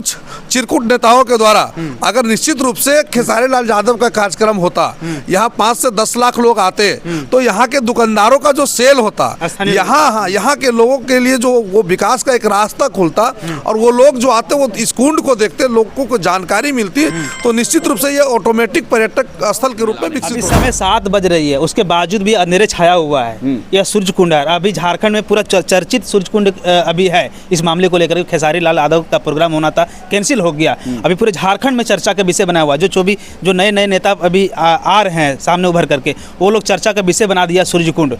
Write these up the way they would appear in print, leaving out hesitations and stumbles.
कुछ चिरकुट नेताओं के द्वारा अगर निश्चित रूप से खेसारी लाल यादव का कार्यक्रम होता, यहाँ 5 से 10 लाख लोग आते, तो यहाँ के दुकानदारों का जो सेल होता, यहाँ के लोगों के लिए जो वो विकास का एक रास्ता खुलता, और वो लोग जो आते वो इस कुंड को देखते, लोगों को जानकारी मिलती, तो निश्चित रूप से ये ऑटोमेटिक पर्यटक स्थल के रूप में विकसित होता। समय 7 बज रही है, उसके बावजूद भी अंधेरे छाया हुआ है। यह सूर्य कुंड है। अभी झारखंड में पूरा चर्चित सूर्य कुंड अभी है। इस मामले को लेकर खेसारी लाल यादव का प्रोग्राम होना था, कैंसिल हो गया। अभी पूरे झारखंड में चर्चा का विषय बना हुआ है। जो नए नए नेता अभी आ रहे हैं सामने उभर करके, वो लोग चर्चा का विषय बना दिया सूर्य कुंड।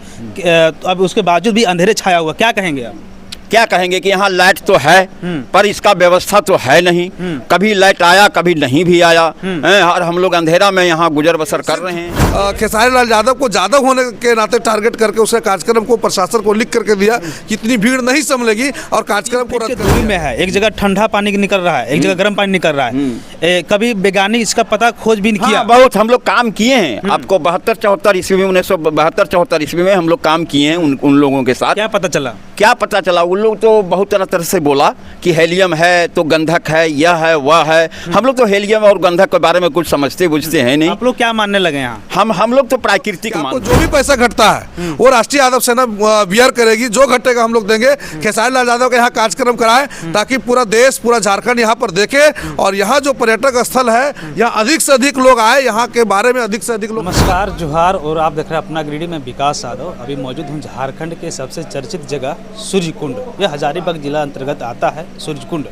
अब उसके बावजूद भी अंधेरे छाया हुआ, क्या कहेंगे आप? क्या कहेंगे कि यहाँ लाइट तो है पर इसका व्यवस्था तो है नहीं। कभी लाइट आया, कभी नहीं भी आया, और हम लोग अंधेरा में यहाँ गुजर बसर कर रहे हैं। खेसारी लाल यादव को ज्यादा होने के नाते टारगेट करके उसके कार्यक्रम को प्रशासन को लिख करके दिया कि इतनी भीड़ नहीं संभलेगी और कार्यक्रम को रद्द दूरी में है। एक जगह ठंडा पानी निकल रहा है, एक जगह गर्म पानी निकल रहा है। कभी वैज्ञानिक इसका पता खोज भी नहीं किया? बहुत हम लोग काम किए हैं। आपको 72-74 ईस्वी में 1972-74 ईस्वी में हम लोग काम किए हैं उन लोगों के साथ। क्या पता चला? क्या पता चला? उन लोग तो बहुत तरह से बोला कि हेलियम है तो गंधक है, यह है वह है। हम लोग तो हेलियम और गंधक के बारे में कुछ समझते बुझते हैं नहीं। आप लोग क्या मानने लगे यहाँ? हम लोग तो प्राकृतिक मानते। जो भी पैसा घटता है वो राष्ट्रीय यादव सेना बियर करेगी, जो घटेगा हम लोग देंगे। खेसारी लाल यादव का यहाँ कार्यक्रम कराए ताकि पूरा देश, पूरा झारखंड यहाँ पर देखे, और यहाँ जो पर्यटक स्थल है यहाँ अधिक से अधिक लोग आए, यहाँ के बारे में अधिक से अधिक लोग। नमस्कार, जोहार, और आप देख रहे हैं अपना गिरिडीह में विकास यादव। अभी मौजूद हूँ झारखंड के सबसे चर्चित जगह सूर्य कुंड। यह हजारीबाग जिला अंतर्गत आता है सूर्य कुंड,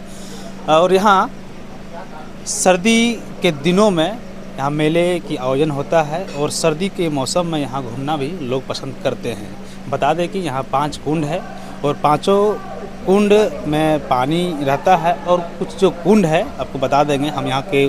और यहाँ सर्दी के दिनों में यहाँ मेले की आयोजन होता है, और सर्दी के मौसम में यहाँ घूमना भी लोग पसंद करते हैं। बता दें कि यहाँ 5 कुंड है, और 5 कुंड में पानी रहता है, और कुछ जो कुंड है आपको बता देंगे। हम यहाँ के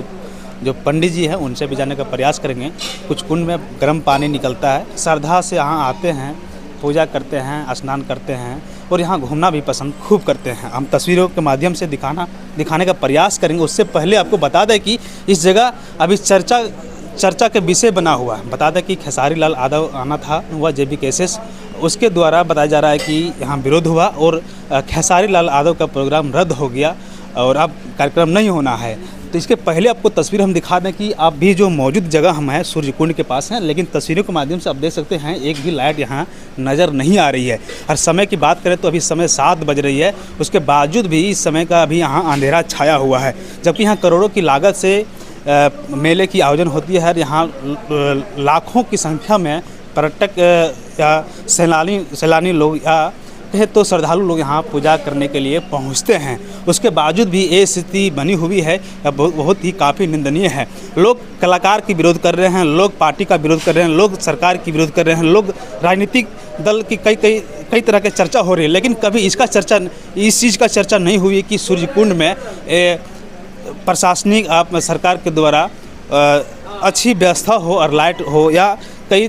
जो पंडित जी हैं उनसे भी जानने का प्रयास करेंगे। कुछ कुंड में गर्म पानी निकलता है। श्रद्धा से यहाँ आते हैं, पूजा करते हैं, स्नान करते हैं, और यहाँ घूमना भी पसंद खूब करते हैं। हम तस्वीरों के माध्यम से दिखाने का प्रयास करेंगे। उससे पहले आपको बता दें कि इस जगह अभी चर्चा के विषय बना हुआ है। बता दें कि खेसारी लाल यादव आना था, वह JB केसेस, उसके द्वारा बताया जा रहा है कि यहाँ विरोध हुआ और खेसारी लाल यादव का प्रोग्राम रद्द हो गया और अब कार्यक्रम नहीं होना है। तो इसके पहले आपको तस्वीर हम दिखा दें कि आप भी जो मौजूद जगह हम हैं सूर्य कुंड के पास हैं, लेकिन तस्वीरों के माध्यम से आप देख सकते हैं एक भी लाइट यहाँ नज़र नहीं आ रही है। और समय की बात करें तो अभी समय 7 बज रही है, उसके बावजूद भी इस समय का अभी यहाँ अंधेरा छाया हुआ है। जबकि यहाँ करोड़ों की लागत से मेले की आयोजन होती है। यहाँ लाखों की संख्या में पर्यटक या सैलानी लोग या कहे तो श्रद्धालु लोग यहाँ पूजा करने के लिए पहुँचते हैं। उसके बावजूद भी ये स्थिति बनी हुई है, बहुत ही काफ़ी निंदनीय है। लोग कलाकार की विरोध कर रहे हैं, लोग पार्टी का विरोध कर रहे हैं, लोग सरकार की विरोध कर रहे हैं, लोग राजनीतिक दल की कई तरह की चर्चा हो रही है, लेकिन कभी इस चीज़ का चर्चा नहीं हुई कि सूर्य कुंड में प्रशासनिक सरकार के द्वारा अच्छी व्यवस्था हो और लाइट हो या कई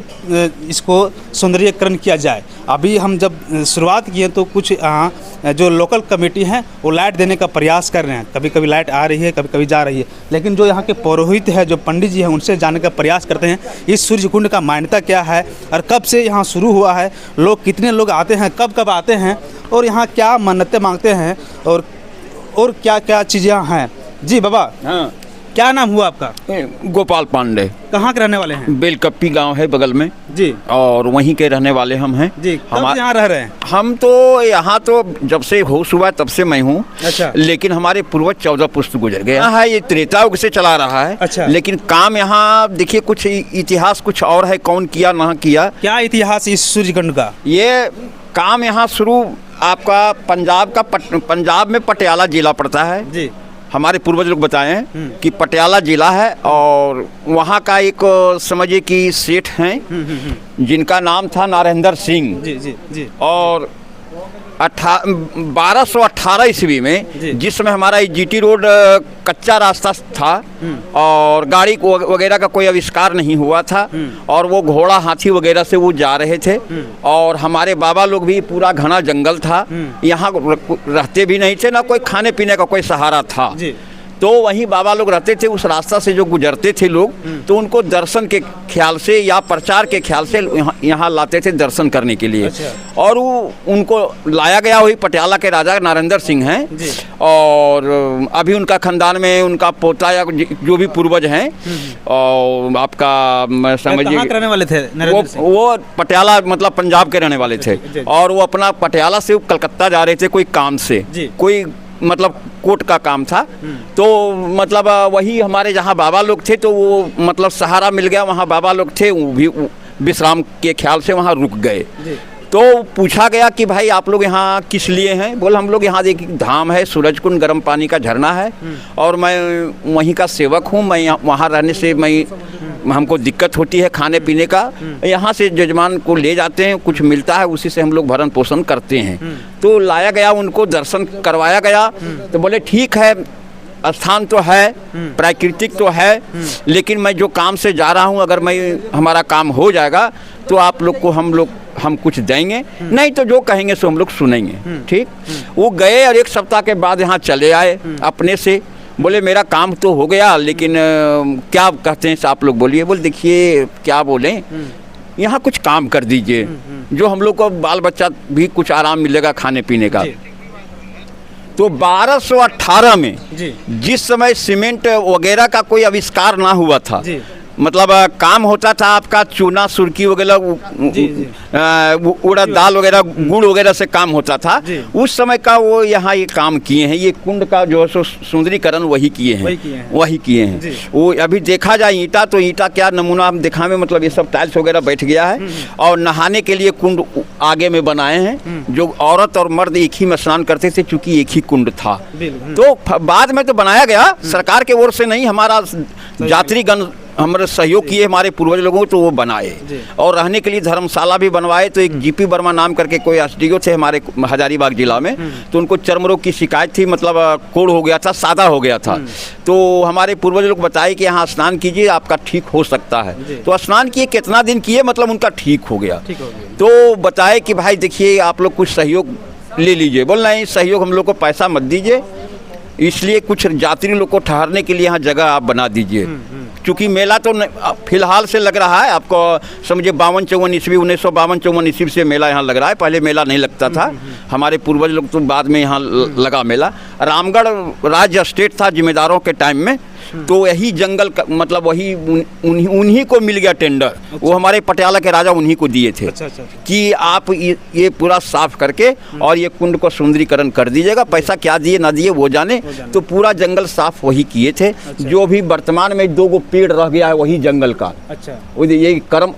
इसको सौंदर्यीकरण किया जाए। अभी हम जब शुरुआत किए तो कुछ जो लोकल कमेटी हैं वो लाइट देने का प्रयास कर रहे हैं। कभी कभी लाइट आ रही है, कभी कभी जा रही है, लेकिन जो यहाँ के पुरोहित है, जो पंडित जी हैं, उनसे जानने का प्रयास करते हैं इस सूर्य कुंड का मान्यता क्या है और कब से यहाँ शुरू हुआ है, लोग कितने लोग आते हैं, कब कब आते हैं और यहाँ क्या मन्नतें मांगते हैं और क्या क्या चीज़ें हैं। जी बाबा, हाँ, क्या नाम हुआ आपका? गोपाल पांडे। कहाँ के रहने वाले हैं? बेलकप्पी गांव है बगल में जी, और वहीं के रहने वाले हम हैं जी। हम यहाँ रह रहे हैं? हम तो यहाँ तो जब से होश हुआ तब से मैं हूँ। अच्छा। लेकिन हमारे पूर्वज 14 पुश्त गुजर गए। यहाँ ये त्रेता युग से चला रहा है। अच्छा। लेकिन काम यहाँ देखिए कुछ इतिहास कुछ और है, कौन किया ना किया। क्या इतिहास इस सूर्य कुंड का? ये काम यहाँ शुरू आपका पंजाब में पटियाला जिला पड़ता है जी। हमारे पूर्वज लोग बताए हैं कि पटियाला जिला है, और वहाँ का एक समझिए कि सेठ हैं जिनका नाम था नरेंद्र सिंह जी जी जी। और 1218 ईस्वी में जिस समय हमारा GT रोड कच्चा रास्ता था और गाड़ी वगैरह का कोई आविष्कार नहीं हुआ था, और वो घोड़ा हाथी वगैरह से वो जा रहे थे, और हमारे बाबा लोग भी, पूरा घना जंगल था, यहाँ रहते भी नहीं थे, ना कोई खाने पीने का कोई सहारा था। तो वहीं बाबा लोग रहते थे। उस रास्ता से जो गुजरते थे लोग तो उनको दर्शन के ख्याल से या प्रचार के ख्याल से यहाँ लाते थे दर्शन करने के लिए। और वो उनको लाया गया, वही पटियाला के राजा नरेंद्र सिंह हैं। और अभी उनका खानदान में उनका पोता या जो भी पूर्वज हैं, और आपका समझिए रहने वाले थे वो पटियाला मतलब पंजाब के रहने वाले थे। और वो अपना पटियाला से कलकत्ता जा रहे थे कोई काम से, कोई मतलब कोर्ट का काम था। तो मतलब वही हमारे जहाँ बाबा लोग थे तो वो मतलब सहारा मिल गया, वहाँ बाबा लोग थे, वो भी विश्राम के ख्याल से वहाँ रुक गए। तो पूछा गया कि भाई आप लोग यहाँ किस लिए हैं? बोले हम लोग यहाँ देखिए धाम है, सूरजकुंड गर्म पानी का झरना है और मैं वहीं का सेवक हूँ। मैं वहाँ रहने से हमको दिक्कत होती है खाने पीने का, यहाँ से जजमान को ले जाते हैं, कुछ मिलता है उसी से हम लोग भरण पोषण करते हैं। तो लाया गया, उनको दर्शन करवाया गया। तो बोले ठीक है, स्थान तो है, प्राकृतिक तो है, लेकिन मैं जो काम से जा रहा हूँ अगर हमारा काम हो जाएगा तो आप लोग को हम कुछ देंगे, नहीं तो जो कहेंगे सो हम लोग सुनेंगे। ठीक, वो गए और 1 सप्ताह के बाद यहाँ चले आए अपने से। बोले मेरा काम तो हो गया, लेकिन क्या कहते हैं आप लोग बोलिए। बोले देखिए क्या बोलें, यहाँ कुछ काम कर दीजिए जो हम लोग को बाल बच्चा भी कुछ आराम मिलेगा खाने पीने का। तो 1218 में जिस समय सीमेंट वगैरह का कोई आविष्कार ना हुआ था, मतलब काम होता था आपका चूना सुर्की वगैरह, उड़द दाल वगैरह, गुड़ वगैरह से काम होता था। उस समय का वो यहाँ ये काम किए हैं, ये कुंड का जो है सुंदरीकरण वही किए हैं। वो अभी देखा जाए ईंटा तो ईंटा क्या नमूना हम दिखावे, मतलब ये सब टाइल्स वगैरह बैठ गया है। और नहाने के लिए कुंड आगे में बनाए हैं, जो औरत और मर्द एक ही में स्नान करते थे, चूँकि एक ही कुंड था। तो बाद में तो बनाया गया, सरकार के ओर से नहीं, हमारा यात्रीगण हमारे सहयोग किए, हमारे पूर्वज लोगों को, तो वो बनाए। और रहने के लिए धर्मशाला भी बनवाए। तो एक जीपी वर्मा नाम करके कोई एसडीओ थे हमारे हजारीबाग जिला में, तो उनको चर्म रोग की शिकायत थी, मतलब कोड़ हो गया था, सादा हो गया था। तो हमारे पूर्वज लोग बताए कि यहाँ स्नान कीजिए आपका ठीक हो सकता है। तो स्नान किए, कितना दिन किए, मतलब उनका ठीक हो गया। तो बताए कि भाई देखिए आप लोग कुछ सहयोग ले लीजिए। बोल नहीं, सहयोग हम लोग को पैसा मत दीजिए, इसलिए कुछ यात्री लोग को ठहरने के लिए यहाँ जगह आप बना दीजिए। क्योंकि मेला तो फिलहाल से लग रहा है, आपको समझिए 52-54 ईस्वी, 1952-54 ईस्वी से मेला यहाँ लग रहा है। पहले मेला नहीं लगता था, हमारे पूर्वज लोग तो बाद में यहाँ लगा मेला। रामगढ़ राज्य स्टेट था जिम्मेदारों के टाइम में, तो यही जंगल का मतलब वही उन्हीं को मिल गया टेंडर। वो हमारे पटियाला के राजा उन्हीं को दिए थे कि आप ये पूरा साफ करके और ये कुंड को सुंदरीकरण कर दीजिएगा। पैसा क्या दिए ना दिए वो जाने, तो पूरा जंगल साफ वही किए थे। जो भी वर्तमान में 2 पेड़ रह गया है वही जंगल का। ये कर्म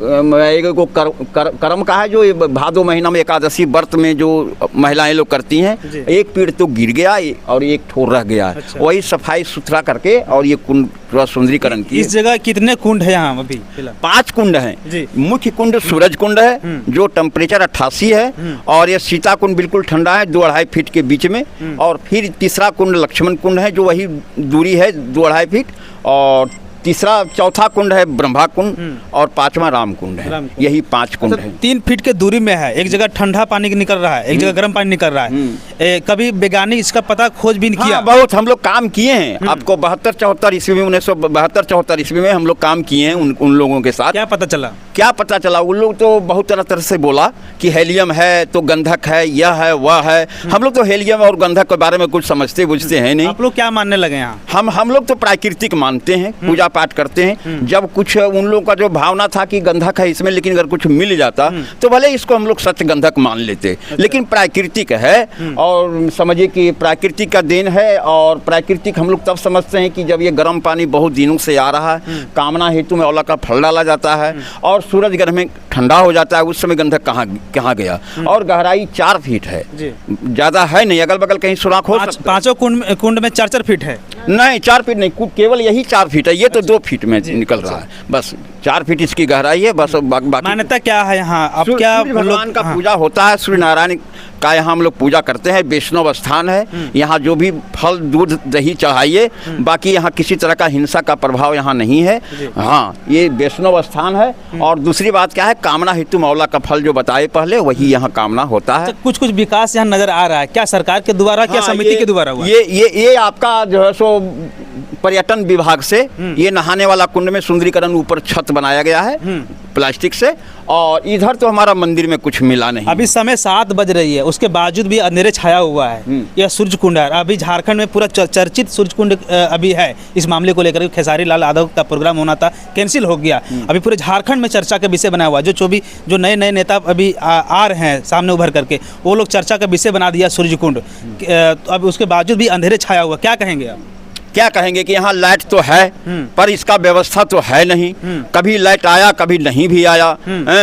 का है, जो भादो महीना में एकादशी व्रत में जो महिलाएं लोग करती हैं। 1 पेड़ तो गिर गया और 1 ठोर रह गया है, वही सफाई सुथरा करके और ये कुंड थोड़ा सुंदरीकरण की। इस जगह कितने कुंड है यहाँ अभी? 5 कुंड हैं। मुख्य कुंड सूरज कुंड है जो टेम्परेचर 88 है, और ये सीता कुंड बिल्कुल ठंडा है 2-2.5 फीट के बीच में। और फिर तीसरा कुंड लक्ष्मण कुंड है जो वही दूरी है 2-2.5 फीट, और चौथा कुंड है ब्रह्मा कुंड, और 5वां राम कुंड है। यही 5 कुंड है। 3 फीट के दूरी में है, एक जगह ठंडा पानी निकल रहा है, एक जगह गर्म पानी निकल रहा है। कभी वैज्ञानिक इसका पता खोजबीन किया? बहुत हम लोग काम किए हैं। आपको 72-74 ईस्वी में 1972-74 ईस्वी में हम लोग काम किए हैं उन लोगों के साथ। क्या पता चला? उन लोग तो बहुत तरह से बोला कि हेलियम है तो गंधक है, यह है वह है। हम लोग तो हेलियम और गंधक के बारे में कुछ समझते बुझते हैं नहीं। आप लोग क्या मानने लगे यहाँ? हम लोग तो प्राकृतिक मानते हैं, पूजा पाठ करते हैं। जब कुछ उन लोगों का जो भावना था कि गंधक है इसमें, लेकिन अगर कुछ मिल जाता तो भले इसको हम लोग सच गंधक मान लेते, लेकिन प्राकृतिक है। और समझिए कि प्राकृतिक का देन है। और प्राकृतिक हम लोग तब समझते हैं कि जब ये गर्म पानी बहुत दिनों से आ रहा है, कामना हेतु में औला का फल डाला जाता है और सूरज गर्भ में ठंडा हो जाता है, उस समय गंधक कहाँ गया। और गहराई 4 फीट है, ज्यादा है नहीं, अगल बगल कहीं सुराख हो सकता। 5 कुंड में 4-4 फीट है? नहीं, 4 फीट नहीं, केवल यही 4 फीट है। ये तो 2 फीट में निकल रहा है, बस 4 फीट इसकी गहराई है बस। मान्यता क्या है यहाँ? अब क्या भगवान का पूजा होता है, सूर्य नारायण का यहाँ हम लोग पूजा करते हैं। वैष्णव स्थान है, यहाँ जो भी फल दूध दही चढ़ाइए, बाकी यहाँ किसी तरह का हिंसा का प्रभाव यहाँ नहीं है। हाँ, ये वैष्णव स्थान है। और दूसरी बात क्या है, कामना हेतु मौला का फल जो बताए पहले, वही यहाँ कामना होता है। कुछ विकास यहाँ नजर आ रहा है क्या? सरकार के द्वारा, क्या समिति के द्वारा हुआ? ये आपका जो है सो पर्यटन विभाग से ये नहाने वाला कुंड में सुंदरीकरण ऊपर छत बनाया गया है प्लास्टिक से, और इधर तो हमारा मंदिर में कुछ मिला नहीं। अभी समय 7 बज रही है, उसके बावजूद भी अंधेरे छाया हुआ है। यह सूर्य कुंड है। अभी झारखंड में पूरा चर्चित सूर्य कुंड अभी है। इस मामले को लेकर खेसारी लाल यादव का प्रोग्राम होना था, कैंसिल हो गया। अभी पूरे झारखंड में चर्चा का विषय बना हुआ है। जो नए नए नेता अभी आ रहे हैं सामने उभर करके, वो लोग चर्चा का विषय बना दिया सूर्य कुंड। अब उसके बावजूद भी अंधेरे छाया हुआ, क्या कहेंगे आप? क्या कहेंगे कि यहाँ लाइट तो है पर इसका व्यवस्था तो है नहीं। कभी लाइट आया कभी नहीं भी आया,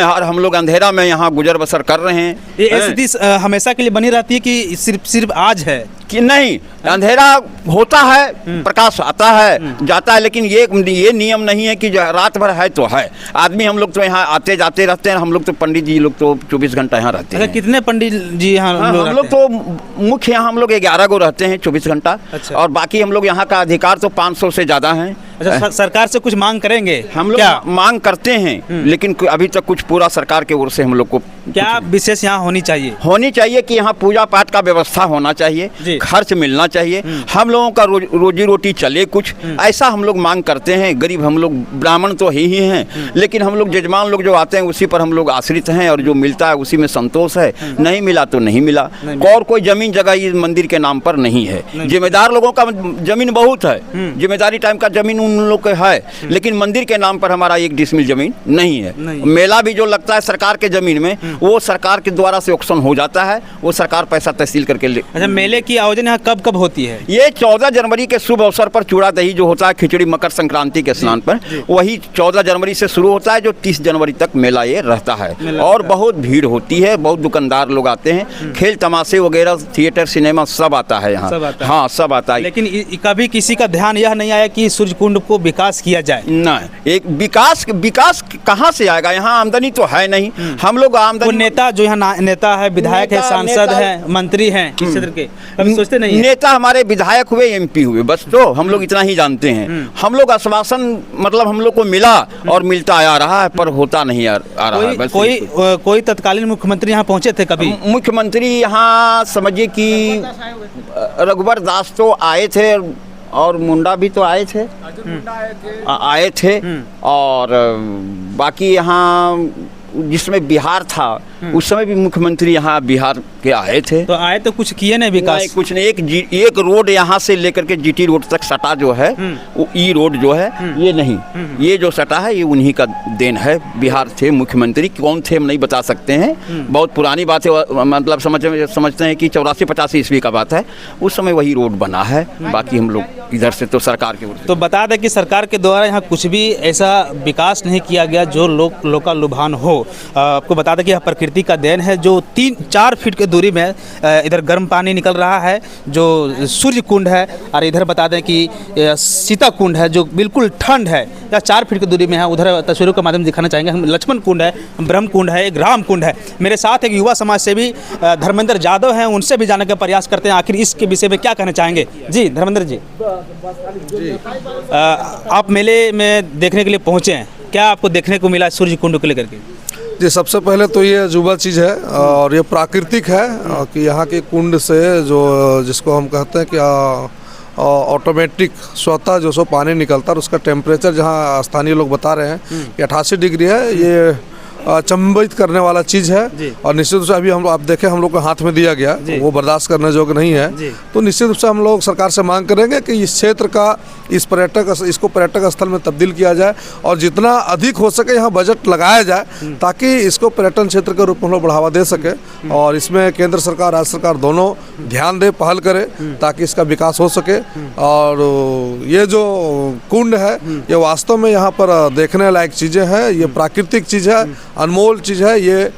और हम लोग अंधेरा में यहाँ गुजर बसर कर रहे हैं। ये स्थिति हमेशा के लिए बनी रहती है कि सिर्फ आज है कि नहीं? अंधेरा होता है, प्रकाश आता है जाता है, लेकिन ये नियम नहीं है कि रात भर है तो है। आदमी हम लोग तो यहाँ आते जाते रहते हैं। हम लोग तो पंडित जी लोग तो 24 घंटा यहाँ रहते हैं। कितने पंडित जी यहाँ हम लोग तो मुख्य यहाँ हम लोग 11 गो रहते हैं 24 घंटा। अच्छा। और बाकी हम लोग यहाँ का अधिकार तो 500 से ज़्यादा हैं। अच्छा, सरकार से कुछ मांग करेंगे? हम लोग मांग करते हैं, लेकिन अभी तक कुछ पूरा सरकार के ओर से हम लोग को क्या विशेष यहाँ होनी चाहिए कि यहाँ पूजा पाठ का व्यवस्था होना चाहिए, खर्च मिलना चाहिए, हम लोगों का रोजी रोटी चले कुछ, ऐसा हम लोग मांग करते हैं। गरीब हम लोग ब्राह्मण तो ही हैं, लेकिन हम लोग जजमान लोग जो आते हैं उसी पर हम लोग आश्रित हैं, और जो मिलता है उसी में संतोष है। नहीं मिला तो नहीं मिला। और कोई जमीन जगह इस मंदिर के नाम पर नहीं है। जिम्मेदार लोगों का जमीन बहुत है, जिम्मेदारी टाइम का जमीन उन लोग का है, लेकिन मंदिर के नाम पर हमारा 1 डिसमिल जमीन नहीं है। मेला भी जो लगता है सरकार के जमीन में, वो सरकार के द्वारा से ऑक्शन हो जाता है, वो सरकार पैसा तहसील करके अच्छा, मेले की आयोजन यहाँ कब होती है? ये 14 जनवरी के शुभ अवसर पर चूड़ा दही जो होता है, खिचड़ी मकर संक्रांति के स्नान पर, वही 14 जनवरी से शुरू होता है, जो 30 जनवरी तक मेला ये रहता है। और बहुत भीड़ होती है, बहुत दुकानदार लोग आते हैं, खेल तमाशे वगैरह, थिएटर सिनेमा सब आता है यहाँ। हाँ, सब आता है। लेकिन कभी किसी का ध्यान यह नहीं आया कि सूर्य कुंड को विकास किया जाए? नहीं, एक विकास कहाँ से आएगा? यहाँ आमदनी तो है नहीं। हम लोग आमदनी, नेता जो यहाँ नेता है, विधायक है, सांसद है, मंत्री हैं इस क्षेत्र के, कभी सोचते नहीं? नेता हमारे विधायक हुए, MP हुए, बस तो हम लोग इतना ही जानते हैं। हम लोग आश्वासन मतलब हम लोग को मिला और मिलता आ रहा है, पर होता नहीं आ रहा है। बस कोई तत्कालीन मुख्यमंत्री यहाँ पहुँचे थे कभी? मुख्यमंत्री यहाँ समझिए कि रघुवर दास तो आए थे, और मुंडा भी तो आए थे, और बाकी यहाँ जिसमें बिहार था उस समय भी मुख्यमंत्री यहाँ बिहार के आए थे। तो आए तो कुछ किए नहीं विकास? कुछ नहीं। एक रोड यहाँ से लेकर के GT रोड तक सटा जो है, वो E रोड जो है, ये नहीं, ये जो सटा है ये उन्हीं का देन है। बिहार थे मुख्यमंत्री, कौन थे हम नहीं बता सकते हैं, बहुत पुरानी बात है। मतलब समझते हैं कि 84-85 ईस्वी का बात है, उस समय वही रोड बना है। बाकी हम लोग इधर से तो सरकार के ओर से। तो बता दें कि सरकार के द्वारा यहाँ कुछ भी ऐसा विकास नहीं किया गया जो लोग का लुभान हो। आपको बता दें कि यह प्रकृति का देन है। जो 3-4 फीट की दूरी में इधर गर्म पानी निकल रहा है, जो सूर्य कुंड है, और इधर बता दें कि सीता कुंड है जो बिल्कुल ठंड है, या 4 फीट की दूरी में है। उधर तस्वीरों के माध्यम दिखाना चाहेंगे हम। लक्ष्मण कुंड है, ब्रह्म कुंड है, एक राम कुंड है। मेरे साथ एक युवा समाज सेवी धर्मेंद्र यादव हैं, उनसे भी जानने का प्रयास करते हैं आखिर इसके विषय में क्या कहना चाहेंगे। जी धर्मेंद्र जी, आप मेले में देखने के लिए पहुँचे हैं, क्या आपको देखने को मिला सूर्य कुंड को लेकर के? जी, सबसे पहले तो ये अजूबा चीज़ है और ये प्राकृतिक है कि यहाँ के कुंड से जो जिसको हम कहते हैं कि ऑटोमेटिक स्वतः जो सो पानी निकलता है, और उसका टेम्परेचर जहाँ स्थानीय लोग बता रहे हैं कि 88 डिग्री है। ये अचंभित करने वाला चीज़ है, और निश्चित रूप से अभी हम आप देखें हम लोग को हाथ में दिया गया, वो बर्दाश्त करने योग्य नहीं है। तो निश्चित रूप से हम लोग सरकार से मांग करेंगे कि इस क्षेत्र का इसको पर्यटक स्थल में तब्दील किया जाए, और जितना अधिक हो सके यहाँ बजट लगाया जाए, ताकि इसको पर्यटन क्षेत्र के रूप में हम लोग बढ़ावा दे सके। और इसमें केंद्र सरकार राज्य सरकार दोनों ध्यान दे, पहल करे, ताकि इसका विकास हो सके। और ये जो कुंड है ये वास्तव में यहाँ पर देखने लायक चीज़ें हैं। ये प्राकृतिक चीज़ है, अनमोल चीज़ है, ये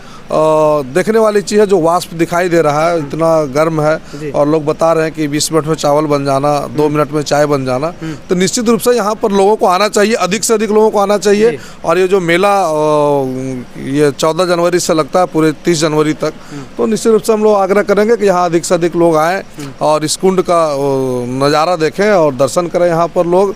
देखने वाली चीज़ है। जो वाष्प दिखाई दे रहा है इतना गर्म है, और लोग बता रहे हैं कि 20 मिनट में चावल बन जाना, 2 मिनट में चाय बन जाना। तो निश्चित रूप से यहाँ पर लोगों को आना चाहिए, अधिक से अधिक लोगों को आना चाहिए। और ये जो मेला ये 14 जनवरी से लगता है पूरे 30 जनवरी तक, तो निश्चित रूप से हम लोग आग्रह करेंगे कि यहाँ अधिक से अधिक लोग आएँ और इस कुंड का नज़ारा देखें और दर्शन करें। यहाँ पर लोग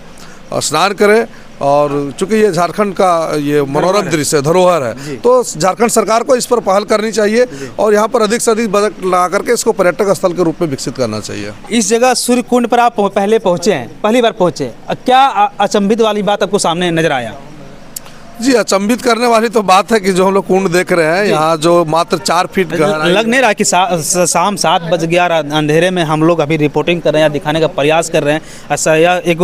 स्नान करें, और चूंकि ये झारखंड का ये मनोरम दृश्य धरोहर है, तो झारखंड सरकार को इस पर पहल करनी चाहिए और यहाँ पर अधिक से अधिक बजट लगा करके इसको पर्यटक स्थल के रूप में विकसित करना चाहिए। इस जगह सूर्य कुंड पर आप पहले पहुंचे हैं, पहली बार पहुंचे, क्या अचंभित वाली बात आपको सामने नजर आया? जी, अचंभित करने वाली तो बात है कि जो हम लोग कुंड देख रहे हैं यहाँ जो मात्र 4 फीट गहराई, लग नहीं रहा कि शाम 7 बज गया और अंधेरे में हम लोग अभी रिपोर्टिंग कर रहे हैं या दिखाने का प्रयास कर रहे हैं। ऐसा यह एक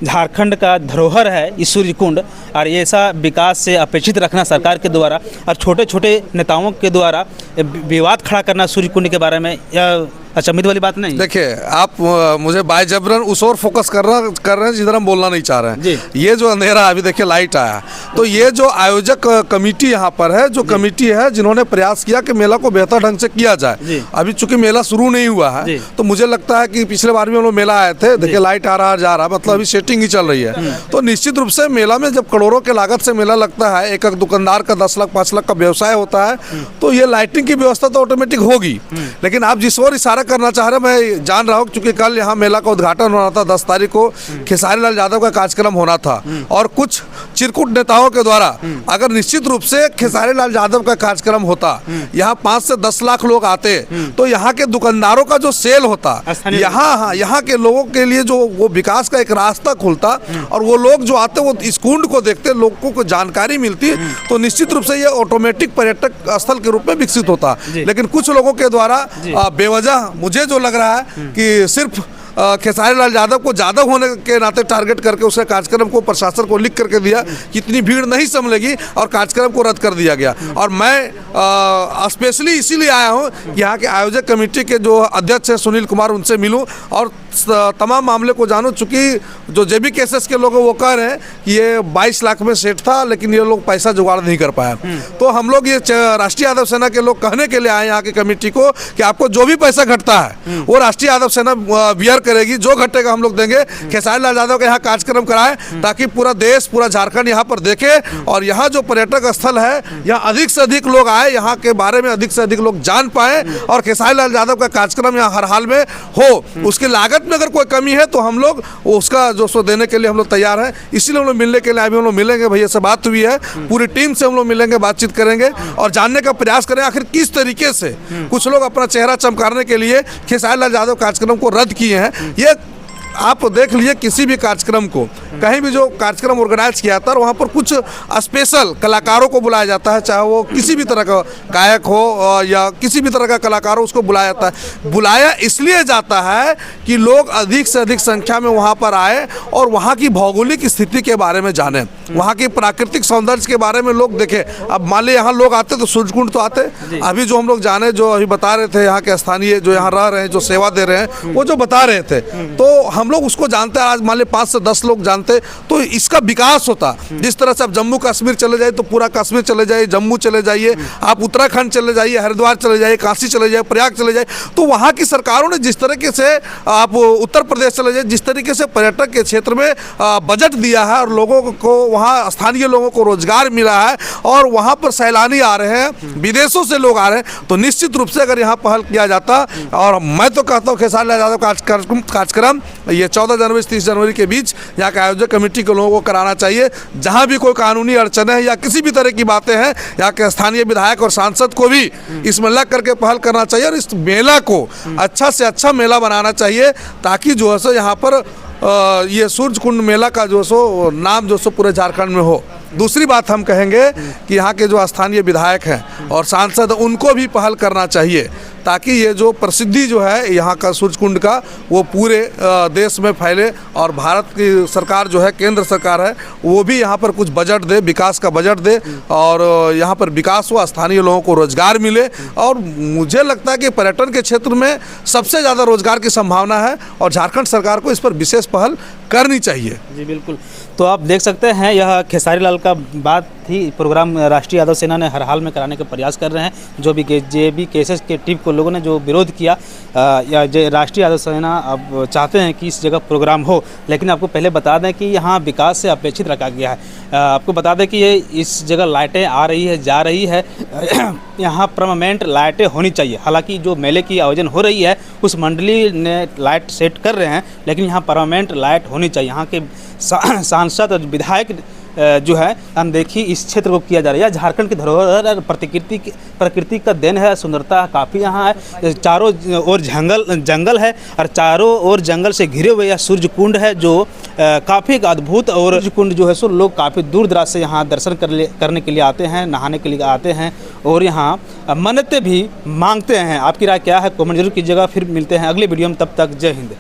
झारखंड का धरोहर है ये सूर्य कुंड, और ये ऐसा विकास से अपेक्षित रखना सरकार के द्वारा और छोटे छोटे नेताओं के द्वारा विवाद खड़ा करना सूर्य कुंड के बारे में, यह अचंभित वाली बात नहीं। देखिए, आप मुझे बाय जबरन उस ओर फोकस कर रहे हैं जिधर हम बोलना नहीं चाह रहे हैं। ये जो अंधेरा अभी देखिए लाइट आया, तो ये जो आयोजक कमेटी यहाँ पर है, जो कमेटी है जिन्होंने प्रयास किया कि मेला को बेहतर ढंग से किया जाए। अभी चूंकि मेला शुरू नहीं हुआ है, तो मुझे लगता है कि पिछले बार भी हम लोग मेला आए थे, देखिए लाइट आ रहा जा रहा, मतलब अभी सेटिंग ही चल रही है। तो निश्चित रूप से मेला में जब करोड़ों के लागत से मेला लगता है, एक दुकानदार का 10 लाख 5 लाख का व्यवसाय होता है, तो ये लाइटिंग की व्यवस्था तो ऑटोमेटिक होगी। लेकिन आप जिस ओर इशारा करना चाह रहे हैं, मैं जान रहा हूँ, क्योंकि कल यहाँ मेला का उद्घाटन होना था, 10 तारीख को खेसारी लाल यादव का कार्यक्रम होना था, और कुछ चिरकुट नेताओं के द्वारा अगर निश्चित रूप से खेसारी लाल यादव का कार्यक्रम होता, यहाँ 5 से 10 लाख लोग आते, तो यहाँ के दुकानदारों का जो सेल होता, यहाँ के लोगों के लिए जो वो विकास का एक रास्ता खुलता, और वो लोग जो आते वो इस कुंड को देखते, लोगों को जानकारी मिलती, तो निश्चित रूप से ये ऑटोमेटिक पर्यटक स्थल के रूप में विकसित होता। लेकिन कुछ लोगों के द्वारा बेवजह मुझे जो लग रहा है कि सिर्फ खेसारी लाल यादव को यादव होने के नाते टारगेट करके उसके कार्यक्रम को प्रशासन को लिख करके दिया कि इतनी भीड़ नहीं संभलेगी, और कार्यक्रम को रद्द कर दिया गया। और मैं स्पेशली इसीलिए आया हूँ कि यहाँ के आयोजक कमेटी के जो अध्यक्ष हैं सुनील कुमार, उनसे मिलूं और तमाम मामले को जानूं। चूँकि जो जेबी केसेस के लोग वो कह रहे हैं कि ये 22 लाख में सेट था, लेकिन ये लोग पैसा जुगाड़ नहीं कर पाया। तो हम लोग ये राष्ट्रीय यादव सेना के लोग कहने के लिए आए यहाँ की कमेटी को कि आपको जो भी पैसा घटता है वो राष्ट्रीय यादव सेना बियर करेगी, जो घटेगा हम लोग देंगे। खेसारी लाल यादव का यहाँ कार्यक्रम कराएं ताकि पूरा देश, पूरा झारखंड यहाँ पर देखे, और यहाँ जो पर्यटक स्थल है यहाँ अधिक से अधिक लोग आए, यहाँ के बारे में अधिक से अधिक लोग जान पाए, और खेसारी लाल यादव का कार्यक्रम यहाँ हर हाल में हो। उसकी लागत में अगर कोई कमी है तो हम लोग उसका जो सो देने के लिए हम लोग तैयार हैं। इसीलिए हम लोग मिलने के लिए अभी हम लोग मिलेंगे, भैया से बात हुई है, पूरी टीम से हम लोग मिलेंगे, बातचीत करेंगे और जानने का प्रयास करें आखिर किस तरीके से कुछ लोग अपना चेहरा चमकाने के लिए खेसारी लाल यादव कार्यक्रम को रद्द किए हैं। ये आप देख लीजिए, किसी भी कार्यक्रम को कहीं भी जो कार्यक्रम ऑर्गेनाइज किया था, वहाँ पर कुछ स्पेशल कलाकारों को बुलाया जाता है, चाहे वो किसी भी तरह का गायक हो या किसी भी तरह का कलाकार हो, उसको बुलाया जाता है। बुलाया इसलिए जाता है कि लोग अधिक से अधिक संख्या में वहाँ पर आए और वहाँ की भौगोलिक स्थिति के बारे में जाने, वहाँ की प्राकृतिक सौंदर्य के बारे में लोग देखें। अब मान लीजिए यहाँ लोग आते तो सूर्यकुंड तो आते, अभी जो हम लोग जाने, जो अभी बता रहे थे यहाँ के स्थानीय जो यहाँ रह रहे हैं, जो सेवा दे रहे हैं, वो जो बता रहे थे, तो हम लोग उसको जानते हैं। आज मान लीजिए 5 से 10 लोग जानते तो इसका विकास होता। जिस तरह से आप जम्मू कश्मीर चले जाइए तो पूरा कश्मीर चले जाइए, जम्मू चले जाइए, आप उत्तराखंड चले जाइए, हरिद्वार चले जाइए, काशी चले जाइए, प्रयाग चले जाइए, तो वहाँ की सरकारों ने जिस तरीके से, आप उत्तर प्रदेश चले जाइए, जिस तरीके से पर्यटक के क्षेत्र में बजट दिया है और लोगों को, वहाँ स्थानीय लोगों को रोजगार मिला है और वहाँ पर सैलानी आ रहे हैं, विदेशों से लोग आ रहे हैं, तो निश्चित रूप से अगर यहाँ पहल किया जाता, और मैं तो कहता हूँ खेसारी लाल यादव कार्यक्रम ये 14 जनवरी से 30 जनवरी के बीच यहाँ के आयोजक कमेटी के लोगों को कराना चाहिए। जहाँ भी कोई कानूनी अड़चने हैं या किसी भी तरह की बातें हैं, यहाँ के स्थानीय विधायक और सांसद को भी इसमें लग करके पहल करना चाहिए और इस मेला को अच्छा से अच्छा मेला बनाना चाहिए, ताकि जो है सो यहाँ पर ये सूर्यकुंड मेला का जो सो नाम जो सो पूरे झारखंड में हो। दूसरी बात हम कहेंगे कि यहाँ के जो स्थानीय विधायक हैं और सांसद, उनको भी पहल करना चाहिए, ताकि ये जो प्रसिद्धि जो है यहाँ का सूर्यकुंड का, वो पूरे देश में फैले, और भारत की सरकार जो है, केंद्र सरकार है, वो भी यहाँ पर कुछ बजट दे, विकास का बजट दे, और यहाँ पर विकास हो, स्थानीय लोगों को रोजगार मिले। और मुझे लगता है कि पर्यटन के क्षेत्र में सबसे ज़्यादा रोजगार की संभावना है और झारखंड सरकार को इस पर विशेष पहल करनी चाहिए। जी बिल्कुल। तो आप देख सकते हैं, यह खेसारी लाल का बात थी। प्रोग्राम राष्ट्रीय यादव सेना ने हर हाल में कराने का प्रयास कर रहे हैं। जो भी जेबी केसेस के टीम को लोगों ने जो विरोध किया, या राष्ट्रीय यादव सेना अब चाहते हैं कि इस जगह प्रोग्राम हो, लेकिन आपको पहले बता दें कि यहाँ विकास से अपेक्षित रखा गया है। आपको बता दें कि ये इस जगह लाइटें आ रही है, जा रही है, यहाँ परमानेंट लाइटें होनी चाहिए। हालांकि जो मेले की आयोजन हो रही है उस मंडली ने लाइट सेट कर रहे हैं, लेकिन यहाँ परमानेंट लाइट होनी चाहिए। यहाँ के सांसद और विधायक जो है अनदेखी इस क्षेत्र को किया जा रहा है। यह झारखंड की धरोहर और प्रकृति का देन है, सुंदरता काफ़ी यहाँ है। चारों ओर जंगल है और चारों ओर जंगल से घिरे हुए यह सूर्य कुंड है जो काफ़ी अद्भुत, और सूर्य कुंड जो है सो लोग काफ़ी दूर दराज से यहाँ दर्शन करने के लिए आते हैं, नहाने के लिए आते हैं और यहाँ मन्नतें भी मांगते हैं। आपकी राय क्या है? कमेंट जरूर कीजिएगा। फिर मिलते हैं अगले वीडियो में, तब तक जय हिंद।